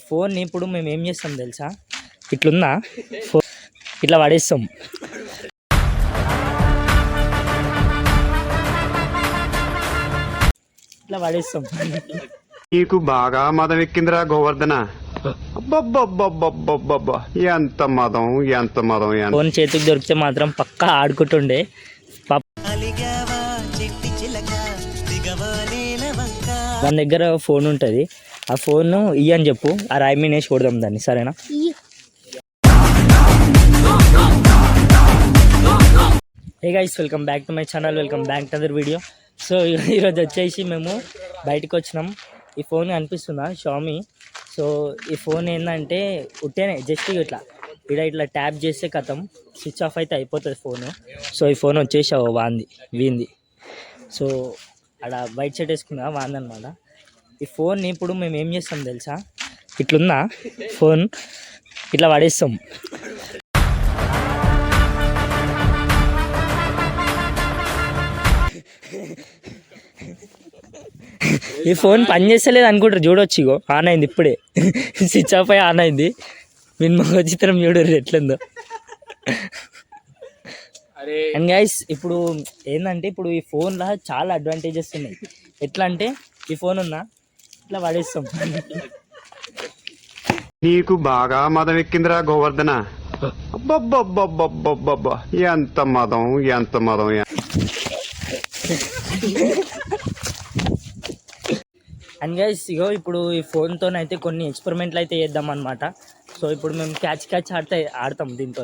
ఫోన్ని ఇప్పుడు మేము ఏం చేస్తాం తెలుసా, ఇట్లుందా ఫోన్ ఇట్లా పడేస్తాం. ఇట్లా పడేస్తాం. నీకు బాగా మదం ఎక్కిందిరా గోవర్ధన. అబ్బబ్బబ్బబ్బబ్బబ్బబ్బా, ఎంత మదం ఎంత మదం. ఫోన్ చేతికి దొరికితే మాత్రం పక్కా ఆడుకుంటుండే. మన దగ్గర ఫోన్ ఉంటుంది, ఆ ఫోన్ ఇయ్యని చెప్పు, ఆ రాయి వేసి కొడదాం దాన్ని, సరేనా? Hey guys, welcome back to my channel, welcome back to other video. So ఈరోజు వచ్చేసి మేము బయటకు వచ్చినాం. ఈ ఫోన్ కనిపిస్తుందా, షామీ. సో ఈ ఫోన్ ఏంటంటే ఉట్టేనే జస్ట్ ఇట్లా ఇట్లా ట్యాప్ చేస్తే కథం స్విచ్ ఆఫ్ అయితే అయిపోతుంది ఫోను. సో ఈ ఫోన్ వచ్చేసి వీంది. సో అక్కడ వైట్ షర్ట్ వేసుకున్నా వాందనమాట. ఈ ఫోన్ని ఇప్పుడు మేము ఏం చేస్తాం తెలుసా, ఇట్లుందా ఫోన్ ఇట్లా పడేస్తాం. ఈ ఫోన్ పని చేస్తలేదు అనుకుంటారు, చూడొచ్చు. ఇగో ఆన్ అయింది ఇప్పుడే, స్విచ్ ఆఫ్ అయ్యి ఆన్ అయింది. విన్మొక చిత్రం చూడరు ఎట్లుందో. అండ్ గైస్, ఇప్పుడు ఏంటంటే ఇప్పుడు ఈ ఫోన్లో చాలా అడ్వాంటేజెస్ ఉన్నాయి. ఎట్లా అంటే ఈ ఫోన్ ఉన్నా ఇట్లా పడేస్తాం. నీకు బాగా మదం ఎక్కిందిరా గోవర్ధన. అబ్బబ్బబ్బబ్బబ్బబ్బబ్బా, ఎంత మదం ఎంత మదం. అండ్ గైస్, ఇగో ఇప్పుడు ఈ ఫోన్తోనైతే కొన్ని ఎక్స్పెరిమెంట్లు అయితే చేద్దాం అనమాట. సో ఇప్పుడు మేము క్యాచ్ ఆడతాం దీంతో.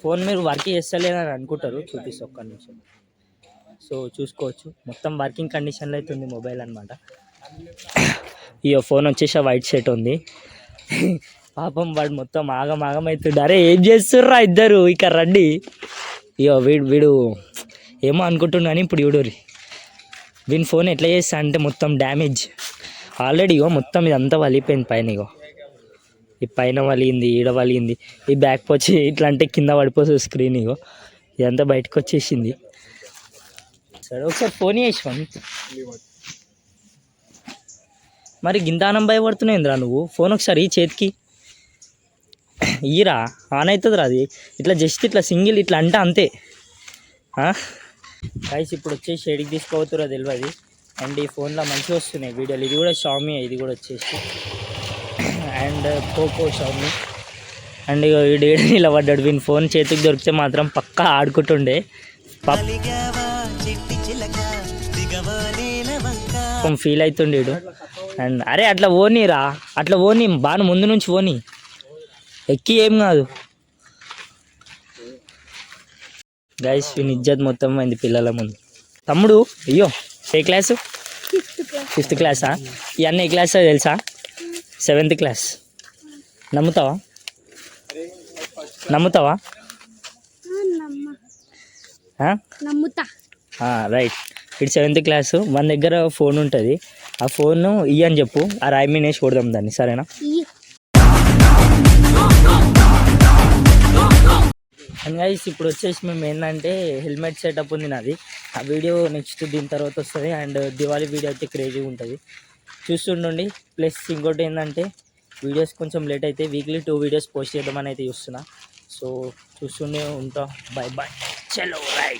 ఫోన్ మీరు వర్క్ చేస్తలేదని అనుకుంటారు, చూపిస్తాం ఒక్క నిమిషం. సో చూసుకోవచ్చు, మొత్తం వర్కింగ్ కండిషన్లో అయితే ఉంది మొబైల్ అనమాట. ఈ ఫోన్ వచ్చేసి వైట్ షర్ట్ ఉంది. పాపం వాడు మొత్తం ఆగం అవుతుంది. అరే ఏం చేస్తుర్రా ఇద్దరు ఇక రండి. ఇయో వీడు ఏమో అనుకుంటున్నా కానీ ఇప్పుడు చూడుర్రి వీని ఫోన్ ఎట్లా చేస్తా అంటే మొత్తం డ్యామేజ్ ఆల్రెడీ. ఇగో మొత్తం ఇదంతా వలిపోయింది పైన. ఇగో ఈ పైన వలిగింది, ఈడ వలిగింది, ఈ బ్యాక్ వచ్చి ఇట్లా అంటే కింద పడిపోతుంది స్క్రీన్. ఇగో ఇదంతా బయటకు వచ్చేసింది. సరే ఒకసారి ఫోన్ చేసాం. మరి గింతానం భయపడుతున్నాయిందిరా నువ్వు. ఫోన్ ఒకసారి చేతికి ఈరా, ఆన్ అవుతుందిరా అది. ఇట్లా జస్ట్ ఇట్లా సింగిల్ ఇట్లా అంటే అంతే. గైస్ ఇప్పుడు వచ్చేసి షేడికి తీసుకోవద్దురా తెలియదు. అండ్ ఈ ఫోన్లో మంచిగా వస్తున్నాయి వీడియోలు. ఇది కూడా షామీ, ఇది కూడా వచ్చేసి అండ్ పోకో షామీ. అండ్ ఇక వీడు ఇలా పడ్డాడు. వీని ఫోన్ చేతికి దొరికితే మాత్రం పక్కా ఆడుకుంటుండే. ఫీల్ అవుతుండే వీడు. అండ్ అరే అట్లా ఓనీరా, అట్లా ఓని బాగా ముందు నుంచి ఓని, ఎక్కి ఏం కాదు. గైస్ వీని ఇజ్జత్ మొత్తం అయింది పిల్లల ముందు. తమ్ముడు అయ్యో ఏ క్లాసు? 5th క్లాసా? ఇవన్నీ ఏ క్లాస్ తెలుసా? 7th class. నమ్ముతావా? రైట్. ఇటు 7th క్లాసు. మన దగ్గర ఫోన్ ఉంటుంది, ఆ ఫోన్ ఇయ్యని చెప్పు, ఆ రాయి వేసి కొడదాం దాన్ని, సరేనా? అండ్ గైస్ ఇప్పుడు వచ్చేసి మేము ఏంటంటే హెల్మెట్ సెటప్ ఉంది నాది. ఆ వీడియో నెక్స్ట్ దీని తర్వాత వస్తుంది. అండ్ దివాళీ వీడియో అయితే క్రేజీగా ఉంటుంది, చూస్తుండండి. ప్లస్ ఇంకోటి ఏంటంటే వీడియోస్ కొంచెం లేట్ అయితే వీక్లీ 2 వీడియోస్ పోస్ట్ చేద్దామని అయితే చూస్తున్నా. సో చూస్తుండే ఉంటా. బాయ్ బాయ్, చలో రైట్.